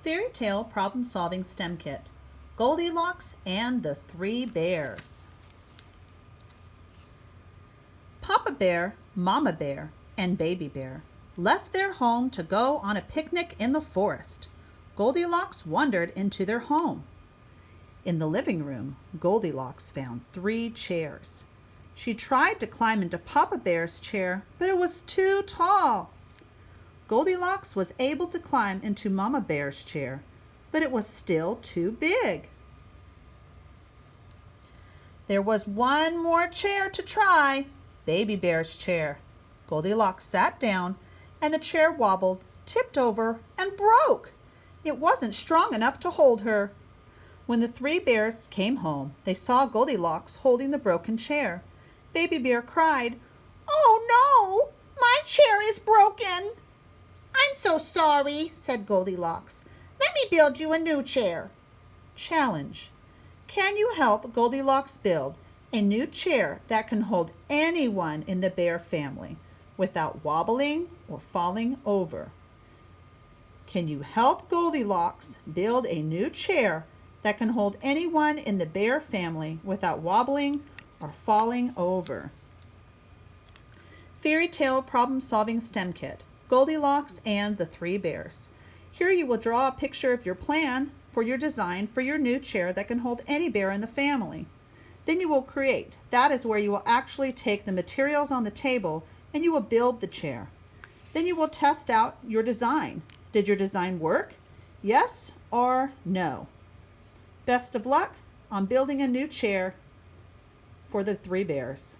Fairy Tale Problem Solving STEM Kit, Goldilocks and the Three Bears. Papa Bear, Mama Bear, and Baby Bear left their home to go on a picnic in the forest. Goldilocks wandered into their home. In the living room, Goldilocks found 3 chairs. She tried to climb into Papa Bear's chair, but it was too tall. Goldilocks was able to climb into Mama Bear's chair, but it was still too big. There was one more chair to try, Baby Bear's chair. Goldilocks sat down, and the chair wobbled, tipped over, and broke. It wasn't strong enough to hold her. When the 3 bears came home, they saw Goldilocks holding the broken chair. Baby Bear cried, "Oh no, my chair is broken." "I'm so sorry," said Goldilocks. "Let me build you a new chair." Challenge. Can you help Goldilocks build a new chair that can hold anyone in the bear family without wobbling or falling over? Can you help Goldilocks build a new chair that can hold anyone in the bear family without wobbling or falling over? Fairy Tale Problem Solving STEM Kit, Goldilocks and the 3 Bears. Here you will draw a picture of your plan for your design for your new chair that can hold any bear in the family. Then you will create. That is where you will actually take the materials on the table and you will build the chair. Then you will test out your design. Did your design work? Yes or no? Best of luck on building a new chair for the 3 bears.